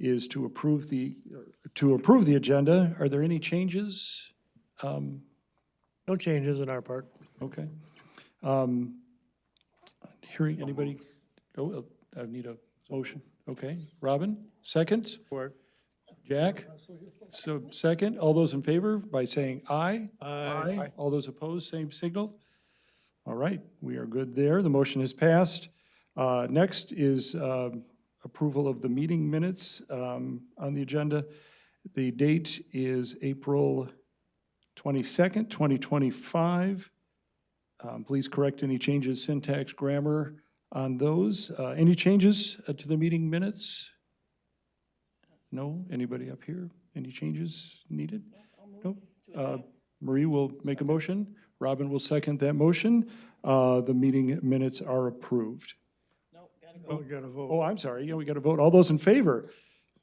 is to approve the agenda. Are there any changes? No changes in our part. Okay. Hearing anybody? Oh, I need a motion. Okay. Robin, second? Support. Jack? So second. All those in favor by saying aye? Aye. All those opposed, same signal? All right, we are good there. The motion is passed. Next is approval of the meeting minutes on the agenda. The date is April 22nd, 2025. Please correct any changes, syntax, grammar on those. Any changes to the meeting minutes? No? Anybody up here? Any changes needed? Nope. Marie will make a motion. Robin will second that motion. The meeting minutes are approved. Oh, we got to vote. Oh, I'm sorry. Yeah, we got to vote. All those in favor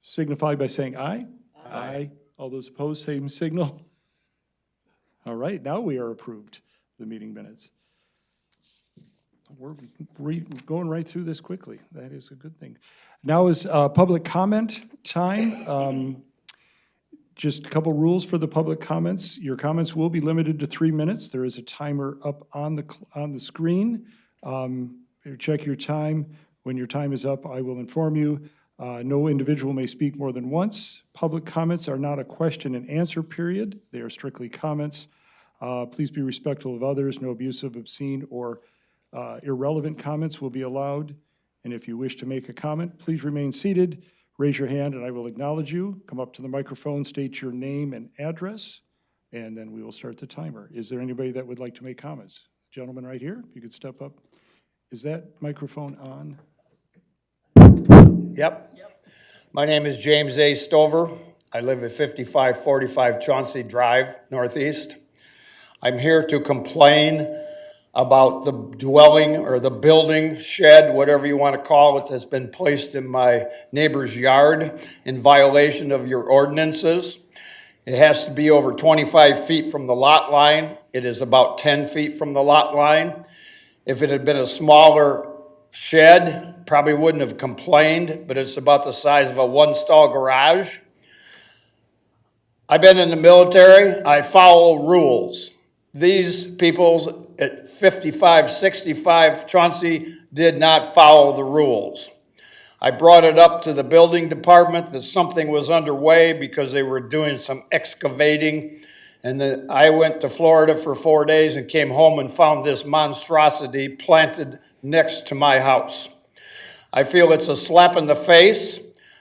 signify by saying aye. Aye. All those opposed, same signal. All right, now we are approved, the meeting minutes. We're going right through this quickly. That is a good thing. Now is public comment time. Just a couple rules for the public comments. Your comments will be limited to 3 minutes. There is a timer up on the screen. Check your time. When your time is up, I will inform you. No individual may speak more than once. Public comments are not a question and answer period. They are strictly comments. Please be respectful of others. No abusive, obscene, or irrelevant comments will be allowed. And if you wish to make a comment, please remain seated. Raise your hand and I will acknowledge you. Come up to the microphone, state your name and address, and then we will start the timer. Is there anybody that would like to make comments? Gentleman right here, if you could step up. Is that microphone on? Yep. My name is James A. Stover. I live at 5545 Chauncey Drive, Northeast. I'm here to complain about the dwelling or the building, shed, whatever you want to call it, that's been placed in my neighbor's yard in violation of your ordinances. It has to be over 25 feet from the lot line. It is about 10 feet from the lot line. If it had been a smaller shed, probably wouldn't have complained, but it's about the size of a one-stall garage. I've been in the military. I follow rules. These people at 5565 Chauncey did not follow the rules. I brought it up to the building department that something was underway because they were doing some excavating. And then I went to Florida for 4 days and came home and found this monstrosity planted next to my house. I feel it's a slap in the face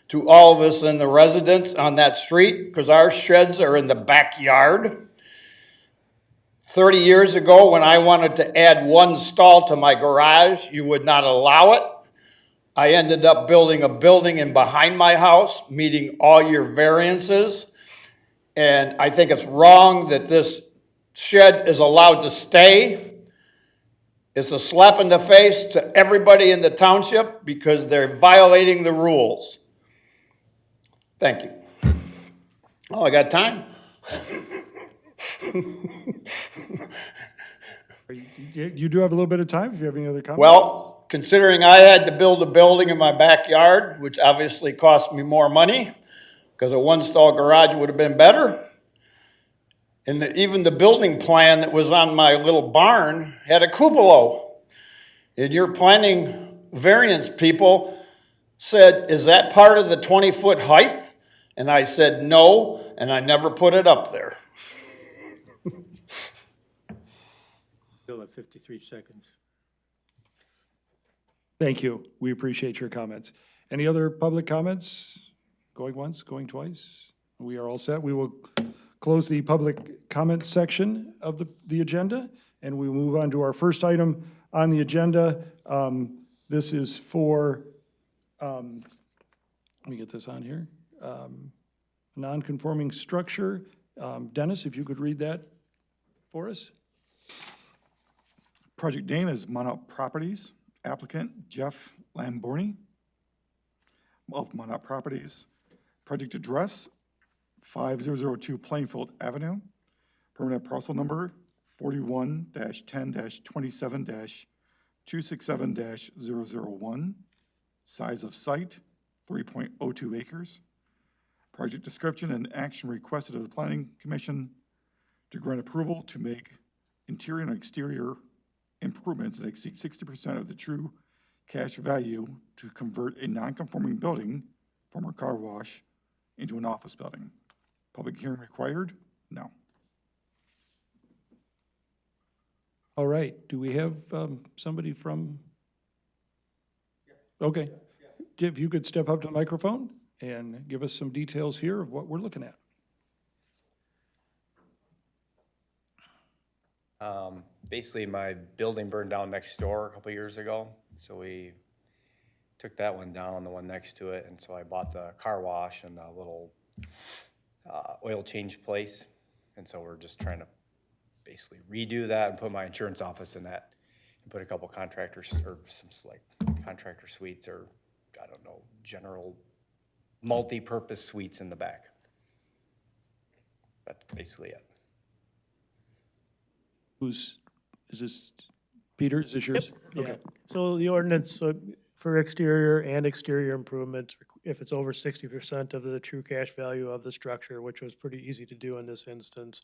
to all of us in the residents on that street because our sheds are in the backyard. 30 years ago, when I wanted to add one stall to my garage, you would not allow it. I ended up building a building in behind my house, meeting all your variances. And I think it's wrong that this shed is allowed to stay. It's a slap in the face to everybody in the township because they're violating the rules. Thank you. Oh, I got time? You do have a little bit of time if you have any other comments. Well, considering I had to build a building in my backyard, which obviously cost me more money because a one-stall garage would have been better. And even the building plan that was on my little barn had a cupola. And your planning variance people said, is that part of the 20-foot height? And I said, no, and I never put it up there. Still at 53 seconds. Thank you. We appreciate your comments. Any other public comments? Going once, going twice? We are all set. We will close the public comment section of the agenda, and we will move on to our first item on the agenda. This is for, let me get this on here, non-conforming structure. Dennis, if you could read that for us. Project name is Monarch Properties. Applicant Jeff Lamborni of Monarch Properties. Project address 5002 Plainfield Avenue. Permanent parcel number 41-10-27-267-001. Size of site 3.02 acres. Project description and action requested of the Planning Commission to grant approval to make interior and exterior improvements that exceed 60% of the true cash value to convert a non-conforming building, former car wash, into an office building. Public hearing required? No. All right, do we have somebody from? Okay. If you could step up to the microphone and give us some details here of what we're looking at. Basically, my building burned down next door a couple years ago, so we took that one down, the one next to it, and so I bought the car wash and the little oil change place, and so we're just trying to basically redo that and put my insurance office in that, and put a couple contractors, or some like contractor suites, or I don't know, general multi-purpose suites in the back. That's basically it. Is this, Peter, is this yours? Yeah. Okay. So the ordinance for exterior and exterior improvements, if it's over 60% of the true cash value of the structure, which was pretty easy to do in this instance,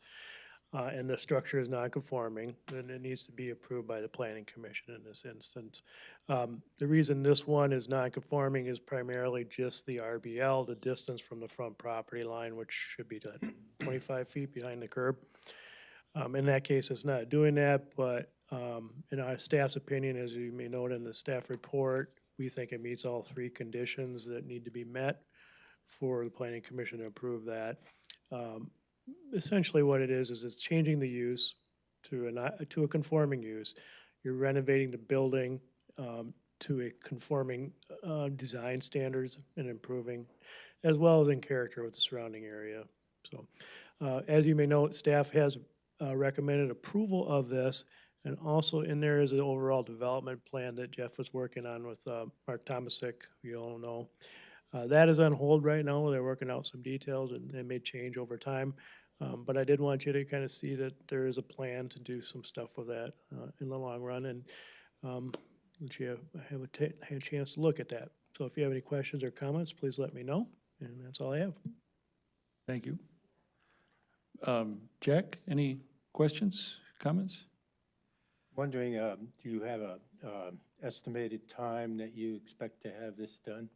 and the structure is non-conforming, then it needs to be approved by the Planning Commission in this instance. The reason this one is non-conforming is primarily just the RBL, the distance from the front property line, which should be 25 feet behind the curb. In that case, it's not doing that, but in our staff's opinion, as you may note in the staff report, we think it meets all three conditions that need to be met for the Planning Commission to approve that. Essentially what it is it's changing the use to a conforming use. You're renovating the building to a conforming design standards and improving, as well as in character with the surrounding area. So, as you may note, staff has recommended approval of this, and also in there is an overall development plan that Jeff was working on with Mark Tomasic, who you all know. That is on hold right now. They're working out some details, and they may change over time. But I did want you to kind of see that there is a plan to do some stuff with that in the long run, and let you have a chance to look at that. So if you have any questions or comments, please let me know, and that's all I have. Thank you. Jack, any questions, comments? Wondering, do you have a estimated time that you expect to have this done?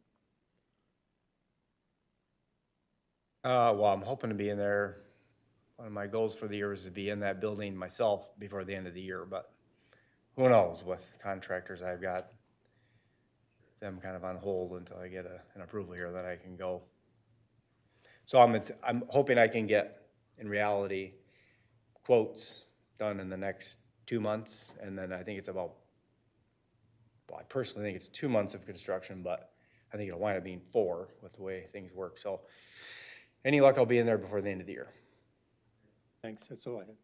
Well, I'm hoping to be in there. One of my goals for the year is to be in that building myself before the end of the year, but who knows with contractors I've got them kind of on hold until I get an approval here that I can go. So I'm hoping I can get, in reality, quotes done in the next 2 months, and then I think it's about, well, I personally think it's 2 months of construction, but I think it'll wind up being 4 with the way things work. So any luck, I'll be in there before the end of the year. Thanks, that's all I have.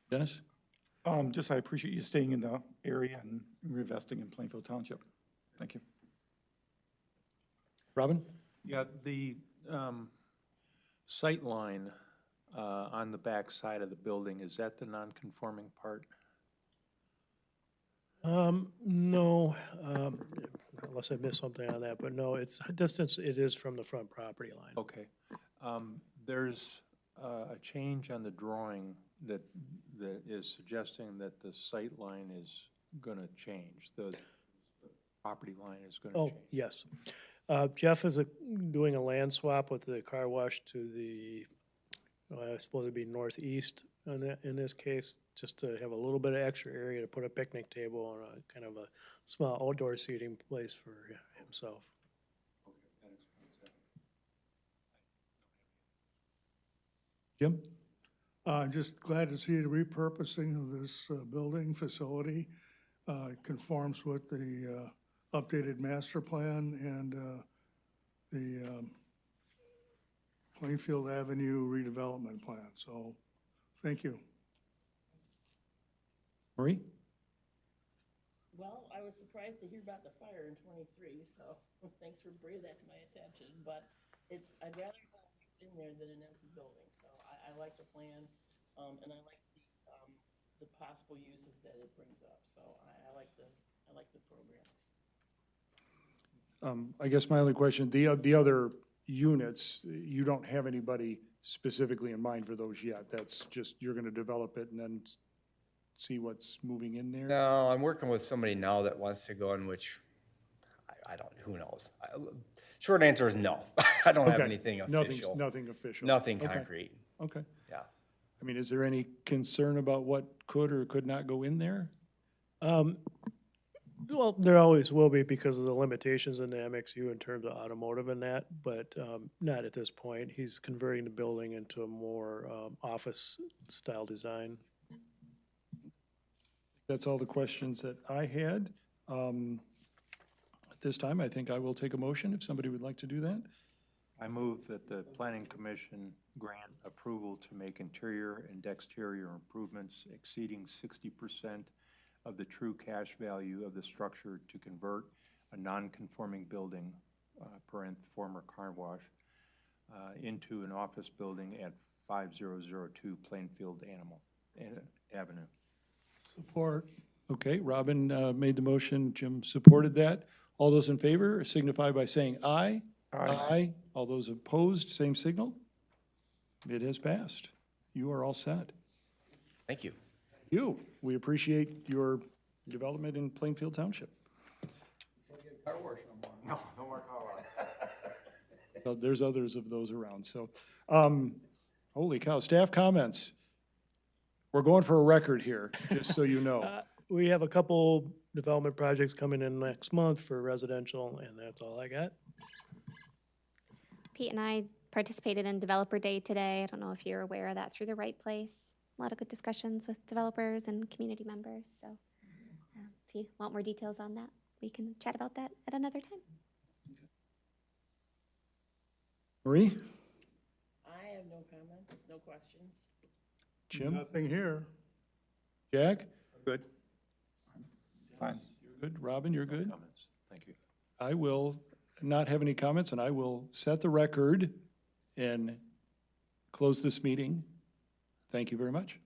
Dennis? Just I appreciate you staying in the area and reinvesting in Plainfield Township. Thank you. Robin? Yeah, the sight line on the back side of the building, is that the non-conforming part? No, unless I missed something on that, but no, it's distance, it is from the front property line. Okay. There's a change on the drawing that is suggesting that the sight line is gonna change, the property line is gonna Oh, change. yes. Jeff is doing a land swap with the car wash to the, I suppose it'd be northeast in this case, just to have a little bit of extra area to put a picnic table and a kind of a small outdoor seating place for himself. Jim? Just glad to see the repurposing of this building facility. It conforms with the updated master plan and the Plainfield Avenue redevelopment plan. So, thank you. Marie? Well, I was surprised to hear about the fire in '23, so thanks for bringing that to my attention. But I'd rather have it in there than an empty building. So I like the plan, and I like the possible uses that it brings up. So I like the program. I guess my only question, the other units, you don't have anybody specifically in mind for those yet? That's just, you're gonna develop it and then see what's moving in there? No, I'm working with somebody now that wants to go in, which I don't, who knows? Short answer is no. I don't have Okay. anything Nothing's- official. Nothing official? Nothing Okay. concrete, Okay. yeah. I mean, is there any concern about what could or could not go in there? Well, there always will be because of the limitations in the MXU in terms of automotive and that, but not at this point. He's converting the building into a more office-style design. That's all the questions that I had. At this time, I think I will take a motion if somebody would like to do that. I move that the planning commission grant approval to make interior and exterior improvements exceeding 60% of the true cash value of the structure to convert a non-conforming building, former car wash, into an office building at 5002 Plainfield Avenue. Support. Okay, Robin made the motion, Jim supported that. All those in favor signify by saying aye. Aye. All those opposed, same signal. It has passed. You are all set. Thank you. We appreciate your development in Plainfield Township. No more car wash. So there's others of those around, so. Holy cow, staff comments. We're going for a record here, just so you know. We have a couple development projects coming in next month for residential, and that's all I got. Pete and I participated in Developer Day today. I don't know if you're aware of that through the right place. A lot of good discussions with developers and community members. So if you want more details on that, we can chat about that at another time. Marie? I have no comments, no questions. Jim? Nothing here. Jack? Good. Fine. You're good. Robin, you're good? Comments. Thank you. I will not have any comments, and I will set the record and close this meeting. Thank you very much.